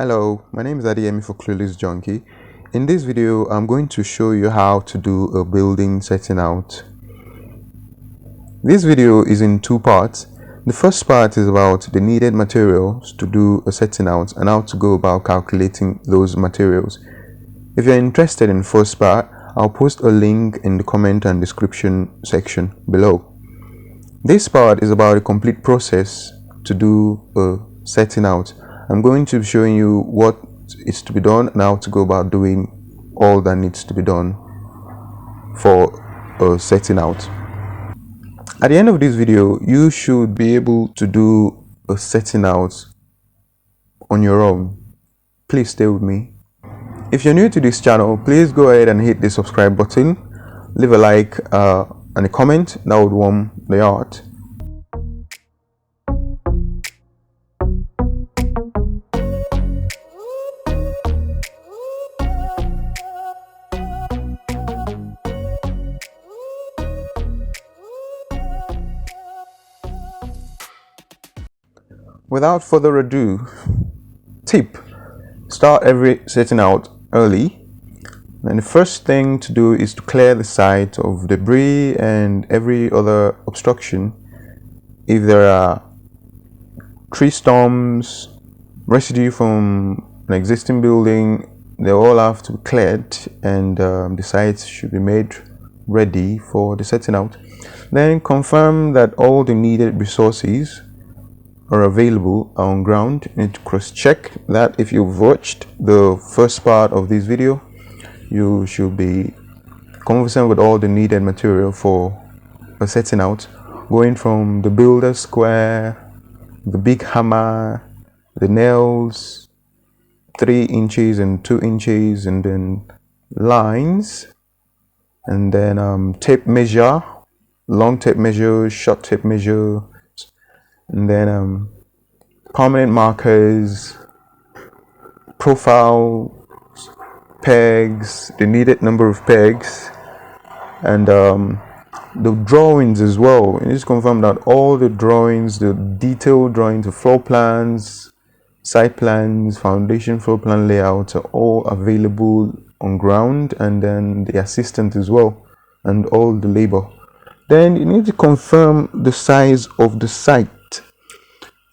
Hello, my name is Adeyemi for Clueless Junkie. In this video, I'm going to show you how to do a building setting out. This video is in two parts. The first part is about the needed materials to do a setting out and how to go about calculating those materials. If you're interested in the first part, I'll post a link in the comment and description section below. This part is about a complete process to do a setting out. I'm going to be showing you what is to be done and how to go about doing all that needs to be done for a setting out. At the end of this video, you should be able to do a setting out on your own. Please stay with me. If you're new to this channel, please go ahead and hit the subscribe button, leave a like and a comment. That would warm the heart. Without further ado, tip: start every setting out early. And the first thing to do is to clear the site of debris and every other obstruction. If there are tree stumps, residue from an existing building, they all have to be cleared, and the site should be made ready for the setting out. Then confirm that all the needed resources are available on ground. You need to cross-check that. If you've watched the first part of this video, you should be conversant with all the needed material for a setting out, going from the builder square, the big hammer, the nails, 3 inches and 2 inches, and then lines, and then tape measure, long tape measure, short tape measure, and then permanent markers, profile, pegs, the needed number of pegs, and the drawings as well. You need to confirm that all the drawings, the detailed drawings, the floor plans, site plans, foundation floor plan layouts are all available on ground, and then the assistant as well, and all the labor. Then you need to confirm the size of the site.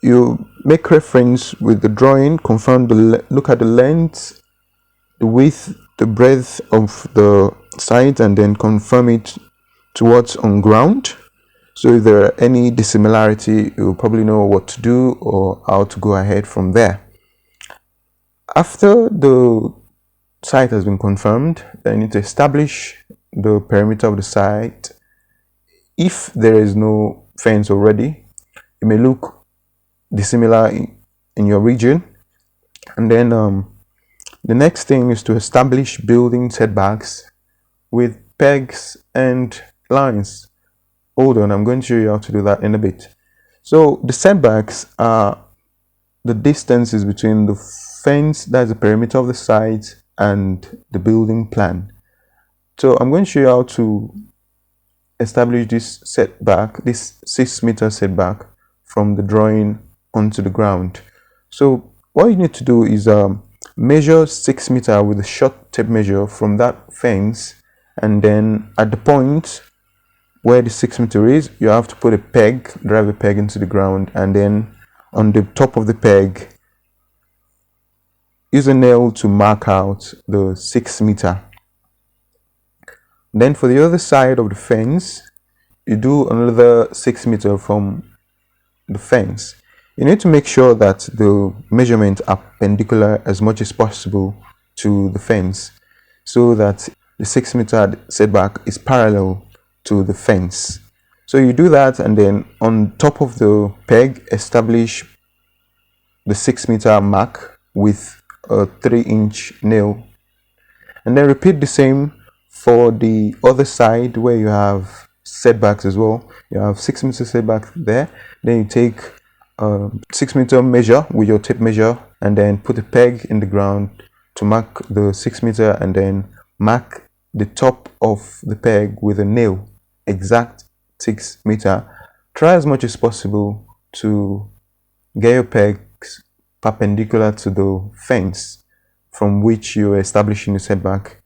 You make reference with the drawing, confirm look at the length, the width, the breadth of the site, and then confirm it to what's on ground. So if there are any dissimilarity, you'll probably know what to do or how to go ahead from there. After the site has been confirmed, then you need to establish the perimeter of the site. If there is no fence already, it may look dissimilar in your region. And then the next thing is to establish building setbacks with pegs and lines. Hold on, I'm going to show you how to do that in a bit. So the setbacks are the distances between the fence, that's the perimeter of the site, and the building plan. So I'm going to show you how to establish this setback, this 6-meter setback from the drawing onto the ground. So what you need to do is measure 6 meters with a short tape measure from that fence, and then at the point where the 6 meter is, you have to put a peg, drive a peg into the ground, and then on the top of the peg, use a nail to mark out the 6 meter. Then for the other side of the fence, you do another 6 meter from the fence. You need to make sure that the measurements are perpendicular as much as possible to the fence, so that the 6 meter setback is parallel to the fence. So you do that, and then on top of the peg, establish the 6 meter mark with a 3-inch nail, and then repeat the same for the other side where you have setbacks as well. You have 6 meter setback there. Then you take 6 meter measure with your tape measure, and then put a peg in the ground to mark the 6 meter, and then mark the top of the peg with a nail, exact 6 meter. Try as much as possible to get your pegs perpendicular to the fence from which you're establishing the setback,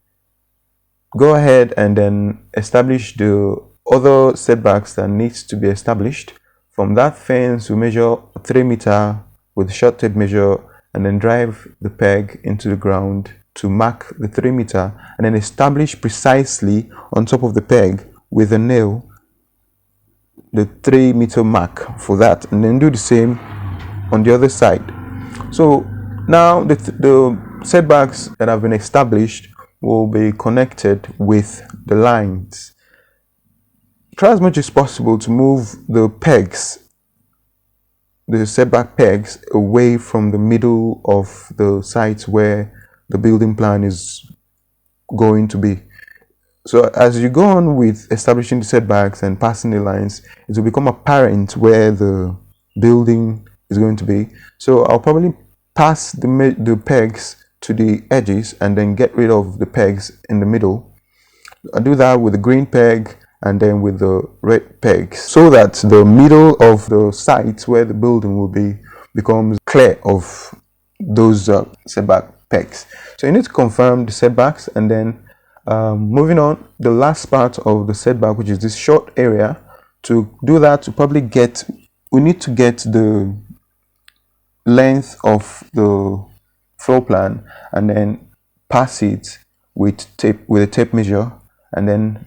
go ahead and then establish the other setbacks that needs to be established. From that fence, we measure 3 meters with short tape measure and then drive the peg into the ground to mark the 3 meters and then establish precisely on top of the peg with a nail the 3 meter mark for that, and then do the same on the other side. So now the setbacks that have been established will be connected with the lines. Try as much as possible to move the pegs, the setback pegs, away from the middle of the sites where the building plan is going to be. So as you go on with establishing the setbacks and passing the lines, it will become apparent where the building is going to be. So I'll probably pass the pegs to the edges and then get rid of the pegs in the middle. I do that with the green peg and then with the red pegs, so that the middle of the site where the building will be becomes clear of those setback pegs. So you need to confirm the setbacks, and then moving on, the last part of the setback, which is this short area. To do that, we need to get the length of the floor plan and then pass it with a tape measure, and then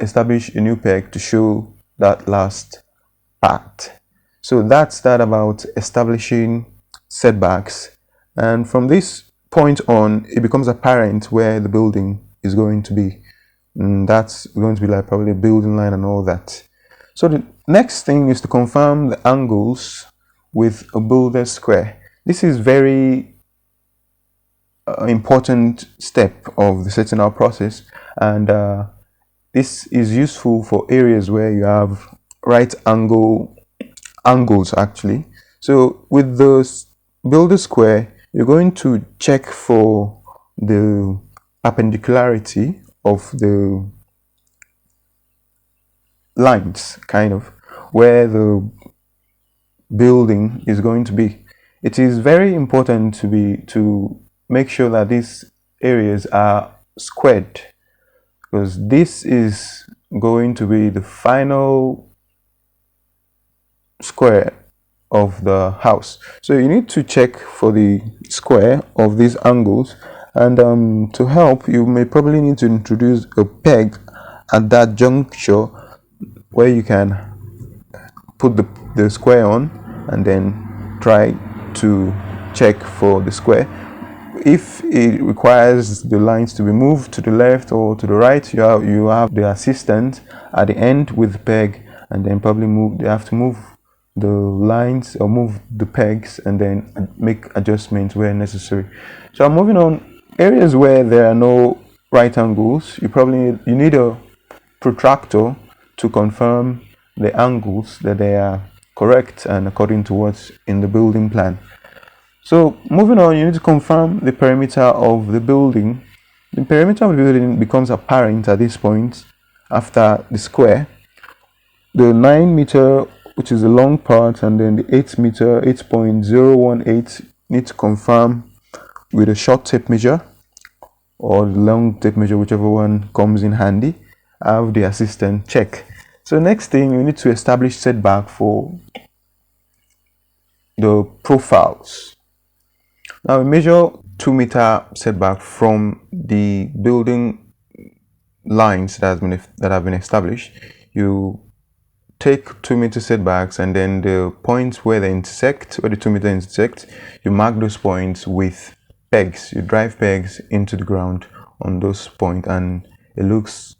establish a new peg to show that last part. So that's that about establishing setbacks, and from this point on it becomes apparent where the building is going to be, and that's going to be like probably a building line and all that. So the next thing is to confirm the angles with a builder's square. This is very important step of the setting out process, and this is useful for areas where you have right angles actually. So with the builder square, you're going to check for the perpendicularity of the lines, kind of where the building is going to be. It is very important to make sure that these areas are squared, because this is going to be the final square of the house. So you need to check for the square of these angles, and to help, you may probably need to introduce a peg at that juncture where you can put the square on and then try to check for the square. If it requires the lines to be moved to the left or to the right, you have the assistant at the end with the peg, and then probably they have to move the lines or move the pegs and then make adjustments where necessary. So I'm moving on. Areas where there are no right angles, you need a protractor to confirm the angles that they are correct and according to what's in the building plan. So moving on, you need to confirm the perimeter of the building. The perimeter of the building becomes apparent at this point after the square. The 9 meter, which is the long part, and then the 8 meter, 8.018, need to confirm with a short tape measure or the long tape measure, whichever one comes in handy. Have the assistant check. So next thing, we need to establish setback for the profiles. Now we measure 2 meter setback from the building lines that have been established. You take 2 meter setbacks, and then the points where they intersect, where the 2 meter intersect, you mark those points with pegs. You drive pegs into the ground on those points, and it looks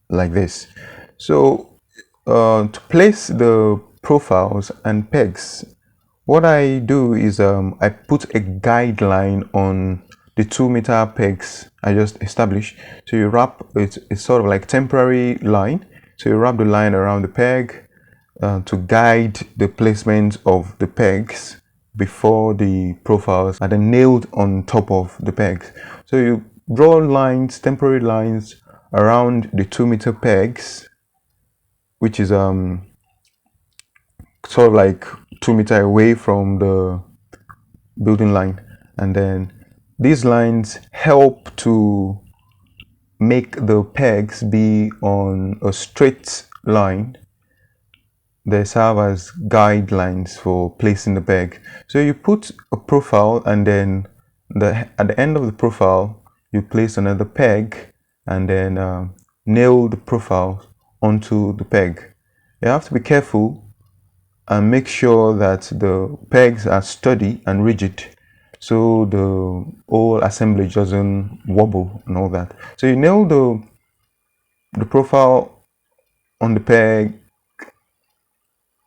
like this. So to place the profiles and pegs, what I do is I put a guideline on the 2 meter pegs I just established. So you wrap it's sort of like temporary line. So you wrap the line around the peg to guide the placement of the pegs before the profiles are then nailed on top of the pegs. So you draw lines, temporary lines around the 2 meter pegs, which is sort of like 2 meters away from the building line, and then these lines help to make the pegs be on a straight line. They serve as guidelines for placing the peg. So you put a profile, and then at the end of the profile you place another peg, and then nail the profile onto the peg. You have to be careful and make sure that the pegs are sturdy and rigid, so the whole assembly doesn't wobble and all that. So you nail the profile on the peg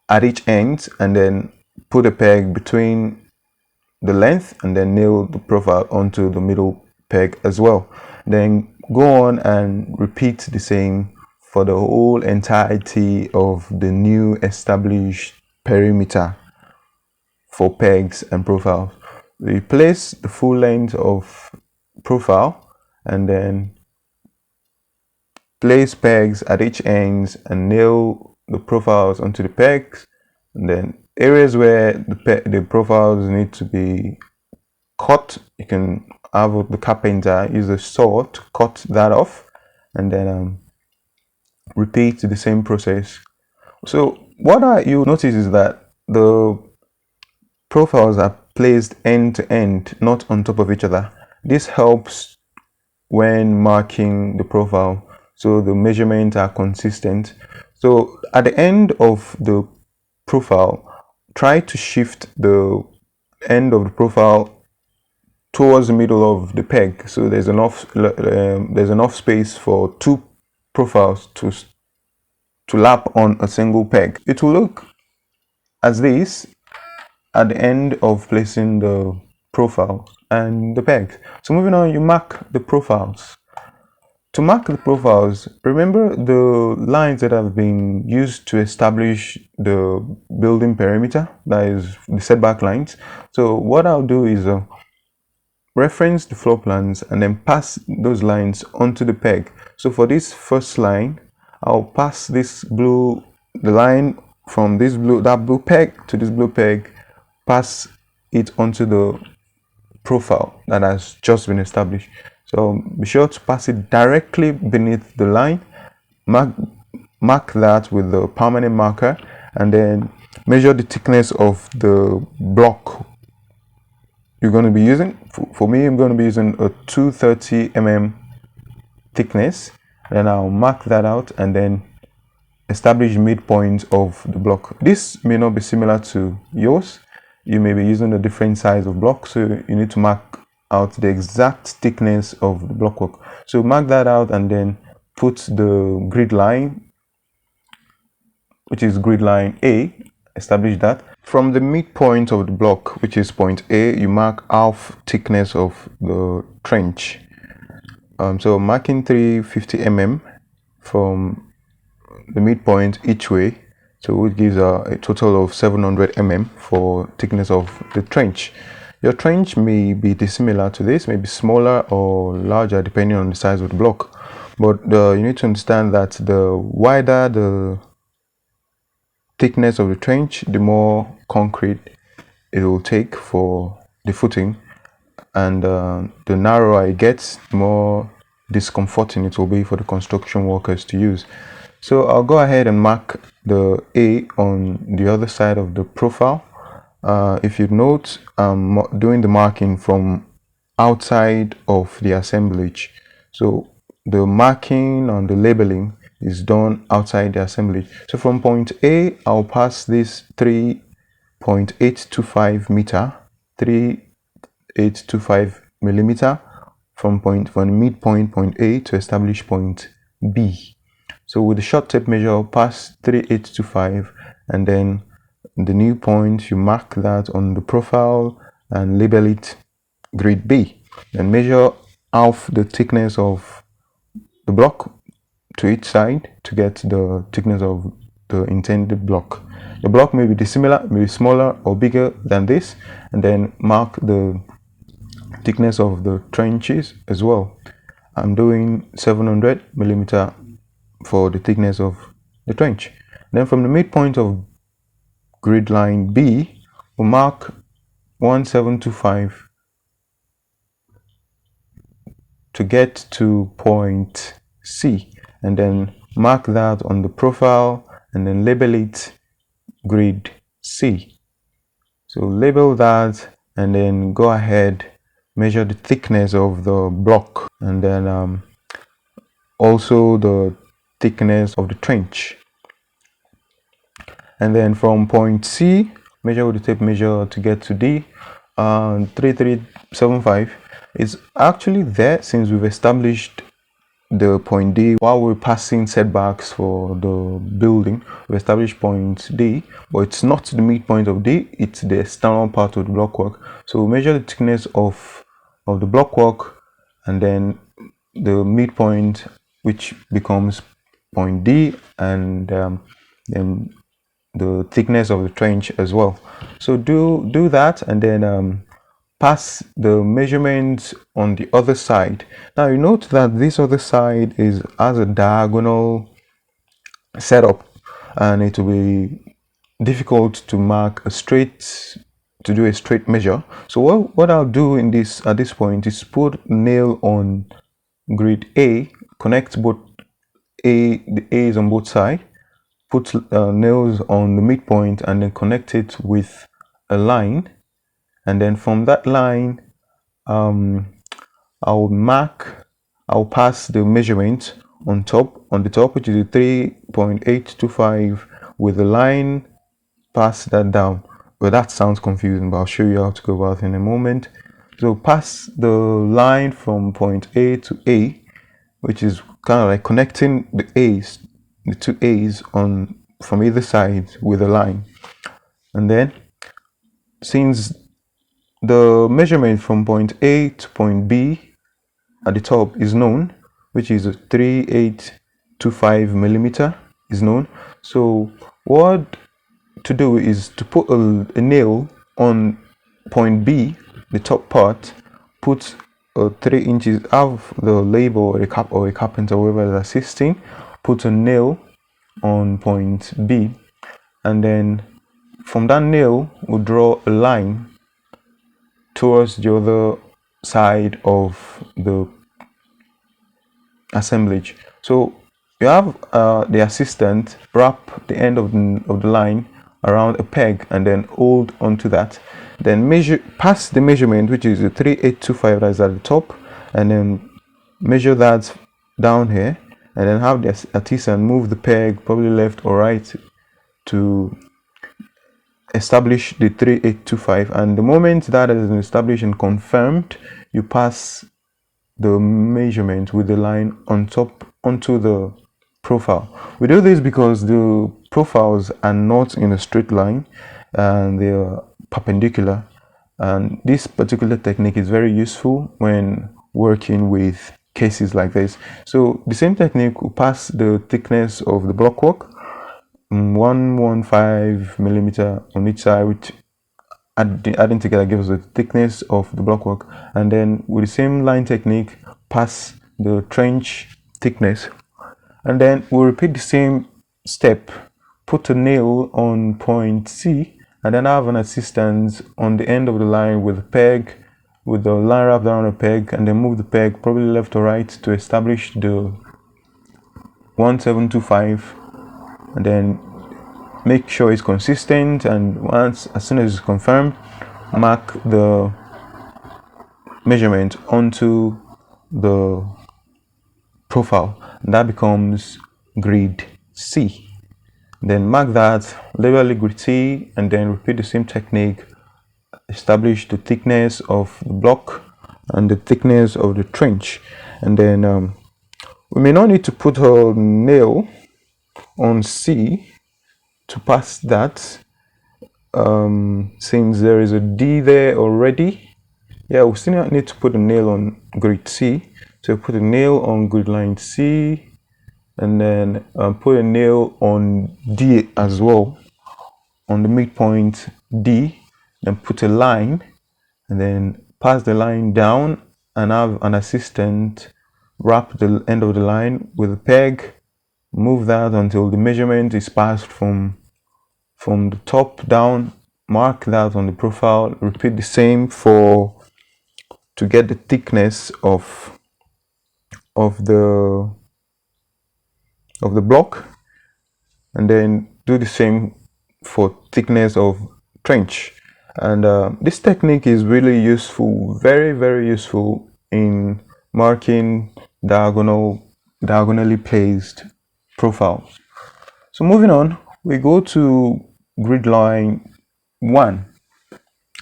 at each end, and then put a peg between the length, and then nail the profile onto the middle peg as well. Then go on and repeat the same for the whole entirety of the new established perimeter for pegs and profiles. We place the full length of profile, and then place pegs at each ends and nail the profiles onto the pegs. And then areas where the profiles need to be cut, you can have the carpenter use a saw to cut that off, and then repeat the same process. So what you notice is that the profiles are placed end to end, not on top of each other. This helps when marking the profile, so the measurements are consistent. So at the end of the profile, try to shift the end of the profile towards the middle of the peg, so there's enough space for two profiles to lap on a single peg. It will look as this at the end of placing the profile and the pegs. So moving on, you mark the profiles. To mark the profiles, remember the lines that have been used to establish the building perimeter, that is the setback lines. So what I'll do is reference the floor plans and then pass those lines onto the peg. So for this first line, I'll pass the line from that blue peg to this blue peg, pass it onto the profile that has just been established. So be sure to pass it directly beneath the line. Mark that with the permanent marker, and then measure the thickness of the block you're going to be using. For me, I'm going to be using a 230 mm thickness. Then I'll mark that out and then establish midpoint of the block. This may not be similar to yours. You may be using a different size of block, so you need to mark out the exact thickness of the blockwork. So mark that out and then put the grid line, which is grid line A, establish that. From the midpoint of the block, which is point A, you mark half thickness of the trench. So marking 350 mm from the midpoint each way, so it gives a total of 700 mm for thickness of the trench. Your trench may be dissimilar to this, maybe smaller or larger depending on the size of the block, but you need to understand that the wider the thickness of the trench, the more concrete it will take for the footing, and the narrower it gets, the more discomforting it will be for the construction workers to use. So I'll go ahead and mark the A on the other side of the profile. If you note, I'm doing the marking from outside of the assemblage. So the marking and the labeling is done outside the assemblage. So from point A, I'll pass this 3.825 meter, 3.825 millimeter from midpoint point A to establish point B. So with the short tape measure, I'll pass 3.825, and then the new point, you mark that on the profile and label it grid B. Then measure half the thickness of the block to each side to get the thickness of the intended block. The block may be dissimilar, may be smaller or bigger than this, and then mark the thickness of the trenches as well. I'm doing 700 millimeter for the thickness of the trench. Then from the midpoint of grid line B, we'll mark 1725 to get to point C, and then mark that on the profile and then label it grid C. So label that and then go ahead, measure the thickness of the block, and then also the thickness of the trench. And then from point C, measure with the tape measure to get to D. 3375 is actually there since we've established the point D while we're passing setbacks for the building. We established point D, but it's not the midpoint of D, it's the external part of the blockwork. So we measure the thickness of the blockwork and then the midpoint, which becomes point D, and then the thickness of the trench as well. So do that and then pass the measurements on the other side. Now you note that this other side has a diagonal setup, and it will be difficult to mark a straight, to do a straight measure. So what I'll do at this point is put nail on grid A, connect both the A's on both sides, put nails on the midpoint, and then connect it with a line. And then from that line, I'll pass the measurement on the top, which is 3.825, with a line, pass that down. Well, that sounds confusing, but I'll show you how to go about it in a moment. So pass the line from point A to A, which is kind of like connecting the two A's from either side with a line. And then since the measurement from point A to point B at the top is known, which is 3825 millimeter is known, so what to do is to put a nail on point B, the top part, put 3 inches, have the labor or a carpenter, whoever is assisting, put a nail on point B, and then from that nail we'll draw a line towards the other side of the assemblage. So you have the assistant wrap the end of the line around a peg and then hold onto that, then pass the measurement, which is the 3825 that's at the top, and then measure that down here, and then have the artisan move the peg probably left or right to establish the 3825. And the moment that has been established and confirmed, you pass the measurement with the line on top onto the profile. We do this because the profiles are not in a straight line and they are perpendicular, and this particular technique is very useful when working with cases like this. So the same technique will pass the thickness of the blockwork, 115 millimeter on each side, which adding together gives the thickness of the blockwork, and then with the same line technique pass the trench thickness, and then we'll repeat the same step, put a nail on point C, and then have an assistant on the end of the line with a peg, with the line wrapped around a peg, and then move the peg probably left or right to establish the 1725, and then make sure it's consistent, and as soon as it's confirmed, mark the measurement onto the profile, and that becomes grid C. Then mark that, label it grid C, and then repeat the same technique, establish the thickness of the block and the thickness of the trench, and then we may not need to put a nail on C to pass that, since there is a D there already. Yeah, we still need to put a nail on grid C, so put a nail on grid line C, and then put a nail on D as well, on the midpoint D, then put a line, and then pass the line down and have an assistant wrap the end of the line with a peg, move that until the measurement is passed from the top down, mark that on the profile. Repeat the same to get the thickness of the block, and then do the same for thickness of trench. And this technique is really useful, very useful in marking diagonally placed profiles. So moving on, we go to grid line 1,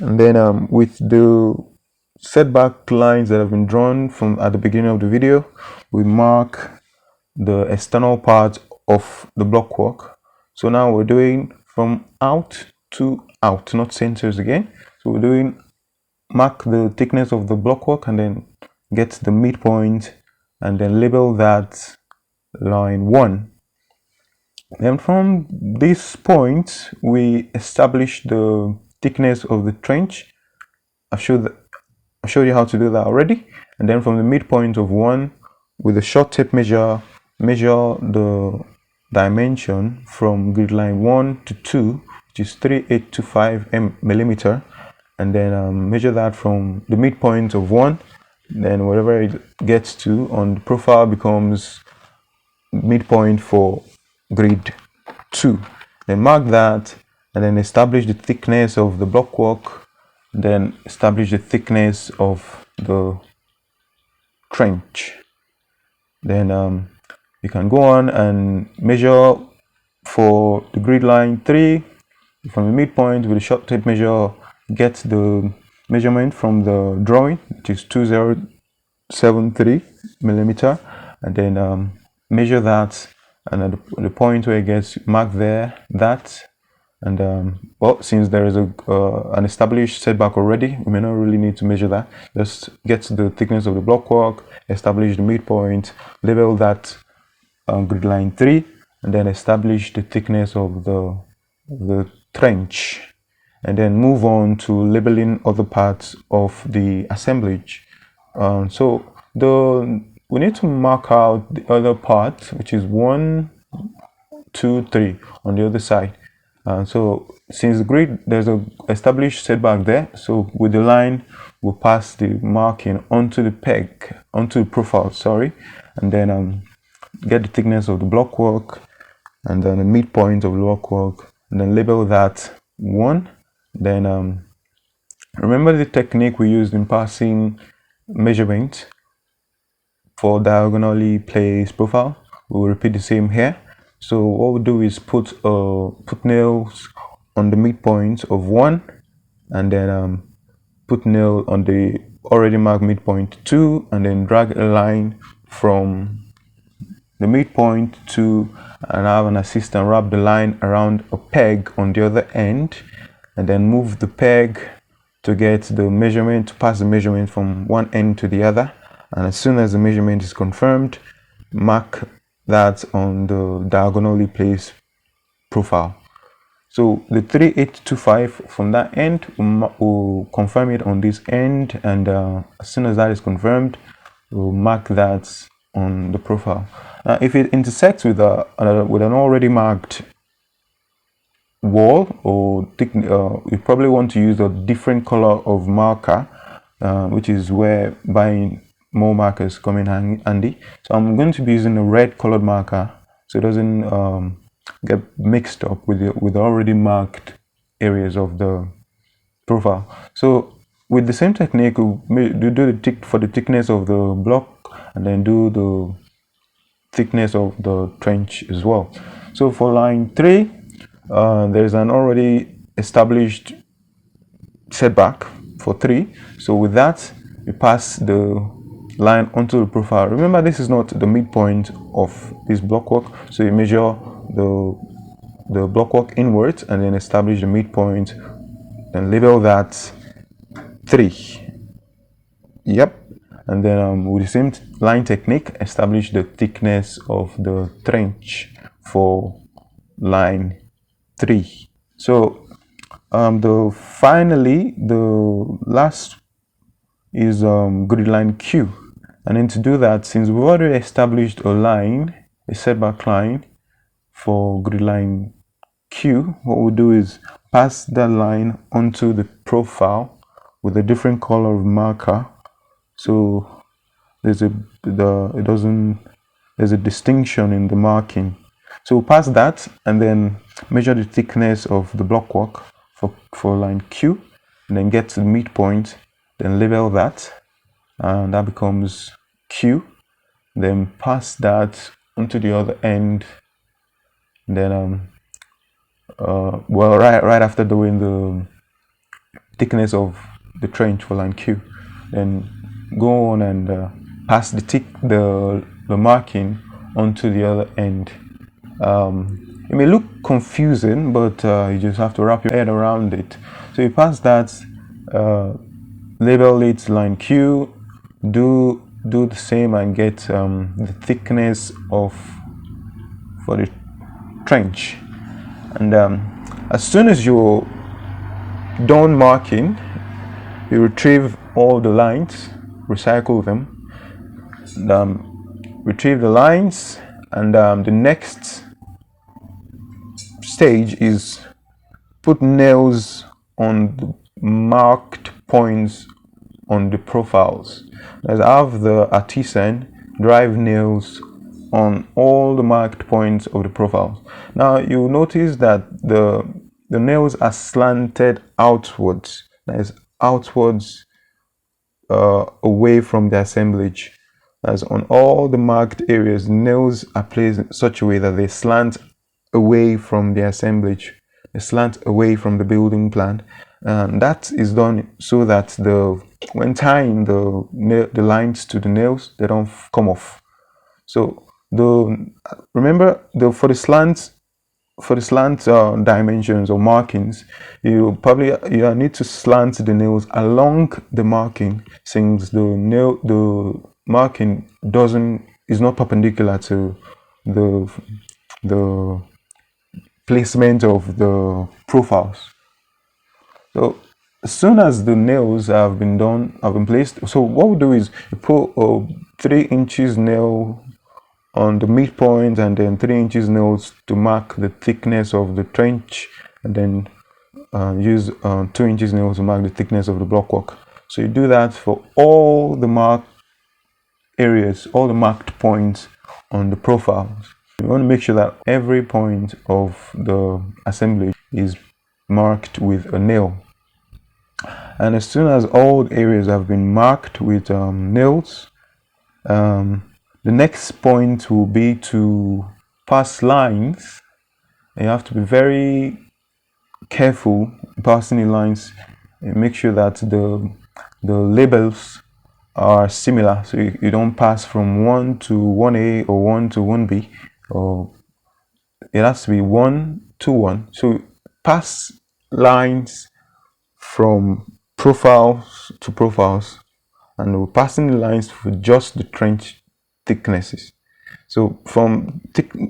and then with the setback lines that have been drawn from at the beginning of the video, we mark the external part of the blockwork. So now we're doing from out to out, not centers again. So we're doing mark the thickness of the blockwork and then get the midpoint and then label that line 1. Then from this point we establish the thickness of the trench. I've showed you how to do that already. And then from the midpoint of 1, with a short tape measure the dimension from grid line 1 to 2, which is 3825 millimeter, and then measure that from the midpoint of 1. Then whatever it gets to on the profile becomes midpoint for grid 2. Then mark that and then establish the thickness of the blockwork, then establish the thickness of the trench. Then you can go on and measure for the grid line 3 from the midpoint with a short tape measure. Get the measurement from the drawing, which is 2073 millimeter, and then measure that, and at the point where it gets, mark there that. And well, since there is an established setback already, we may not really need to measure that. Just get the thickness of the blockwork, establish the midpoint, label that grid line 3, and then establish the thickness of the trench, and then move on to labeling other parts of the assemblage. So we need to mark out the other part, which is 1, 2, 3 on the other side. So since the grid, there's a established setback there, so with the line we'll pass the marking onto the peg, onto the profile, sorry, and then get the thickness of the blockwork and then the midpoint of the blockwork, and then label that 1. Then remember the technique we used in passing measurement for diagonally placed profile. We'll repeat the same here. So what we'll do is put nails on the midpoint of 1, and then put nail on the already marked midpoint 2, and then drag a line from the midpoint to, and have an assistant wrap the line around a peg on the other end, and then move the peg to get the measurement, to pass the measurement from one end to the other. And as soon as the measurement is confirmed, mark that on the diagonally placed profile. So the 3825 from that end, we'll confirm it on this end, and as soon as that is confirmed, we'll mark that on the profile. Now if it intersects with an already marked wall, or you probably want to use a different color of marker, which is where buying more markers come in handy. So I'm going to be using a red colored marker so it doesn't get mixed up with the already marked areas of the profile. So with the same technique, we'll do for the thickness of the block, and then do the thickness of the trench as well. So for line 3, there's an already established setback for 3. So with that, we pass the line onto the profile. Remember, this is not the midpoint of this blockwork, so you measure the blockwork inwards and then establish the midpoint, then label that 3. Yep. And then with the same line technique, establish the thickness of the trench for line 3. So finally the last is grid line Q. And then to do that, since we've already established a setback line for grid line Q, what we'll do is pass that line onto the profile with a different color of marker, so there's a distinction in the marking. So we'll pass that and then measure the thickness of the blockwork for line Q, and then get to the midpoint, then label that, and that becomes Q. Then pass that onto the other end, and then well, right after doing the thickness of the trench for line Q, then go on and pass the marking onto the other end. It may look confusing, but you just have to wrap your head around it. So you pass that, label it line Q, do the same and get the thickness for the trench. And as soon as you're done marking, you retrieve all the lines, recycle them, and, retrieve the lines, and the next stage is put nails on the marked points on the profiles. Let's have the artisan drive nails on all the marked points of the profiles. Now you'll notice that the nails are slanted outwards, that is outwards, away from the assemblage. As on all the marked areas, nails are placed in such a way that they slant away from the assemblage, they slant away from the building plan, and that is done so that when tying the lines to the nails, they don't come off. So remember for the slant dimensions or markings, you need to slant the nails along the marking, since the marking is not perpendicular to the placement of the profiles. So as soon as the nails have been placed, so what we do is you put a 3 inches nail on the midpoint, and then 3 inches nails to mark the thickness of the trench, and then use 2 inches nails to mark the thickness of the blockwork. So you do that for all the marked areas, all the marked points on the profiles. You want to make sure that every point of the assembly is marked with a nail. And as soon as all the areas have been marked with nails, the next point will be to pass lines. You have to be very careful passing the lines and make sure that the labels are similar, so you don't pass from 1 to 1A or 1 to 1B, or it has to be 1 to 1. So pass lines from profiles to profiles, and we're passing the lines for just the trench thicknesses. So from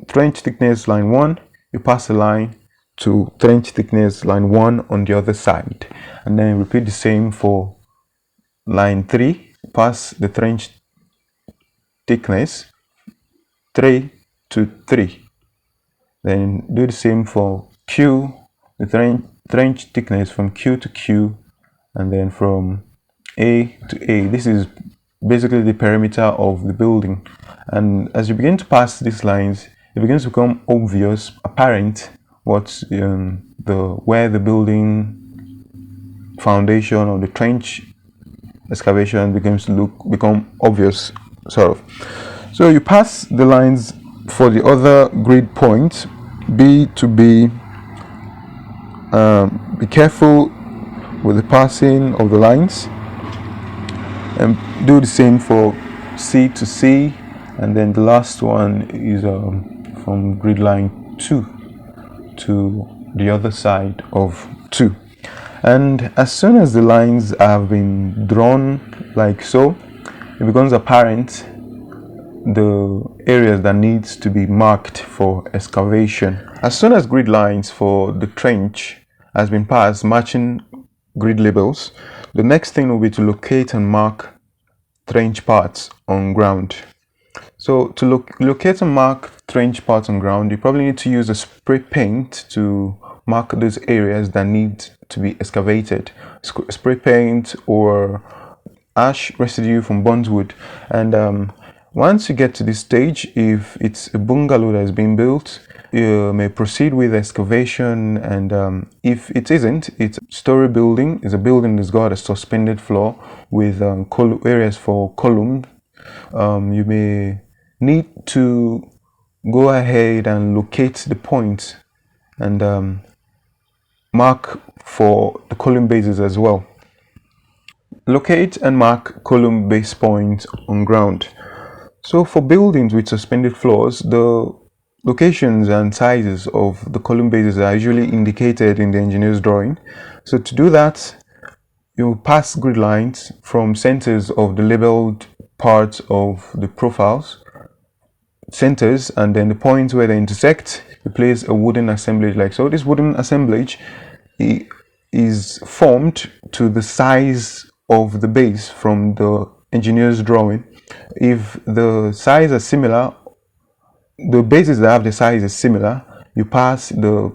trench thickness line 1, you pass a line to trench thickness line 1 on the other side, and then repeat the same for line 3. Pass the trench thickness 3 to 3. Then do the same for Q, the trench thickness from Q to Q, and then from A to A. This is basically the perimeter of the building. And as you begin to pass these lines, it begins to become obvious, apparent, where the building foundation or the trench excavation begins to become obvious, sort of. So you pass the lines for the other grid points, B to B. Be careful with the passing of the lines, and do the same for C to C, and then the last one is from grid line 2 to the other side of 2. And as soon as the lines have been drawn like so, it becomes apparent the areas that needs to be marked for excavation. As soon as grid lines for the trench has been passed, matching grid labels, the next thing will be to locate and mark trench parts on ground. So to locate and mark trench parts on ground, you probably need to use a spray paint to mark those areas that need to be excavated, spray paint or ash residue from burnt wood. And once you get to this stage, if it's a bungalow that is being built, you may proceed with excavation. And if it isn't, it's a story building. It's a building that's got a suspended floor with areas for columns. You may need to go ahead and locate the point and mark for the column bases as well. Locate and mark column base points on ground. So for buildings with suspended floors, the locations and sizes of the column bases are usually indicated in the engineer's drawing. So to do that, you pass grid lines from centers of the labeled parts of the profiles, centers, and then the points where they intersect, you place a wooden assemblage like so. This wooden assemblage is formed to the size of the base from the engineer's drawing. If the size is similar, the bases that have the size is similar, you pass the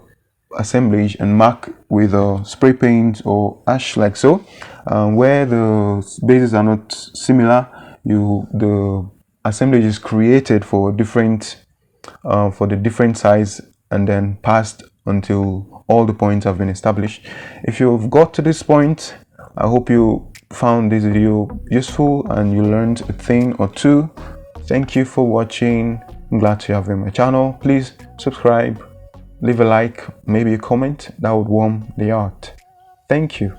assemblage and mark with a spray paint or ash like so. Where the bases are not similar, the assemblage is created for the different size and then passed until all the points have been established. If you've got to this point, I hope you found this video useful and you learned a thing or two. Thank you for watching. I'm glad to have you on my channel. Please subscribe, leave a like, maybe a comment. That would warm the heart. Thank you.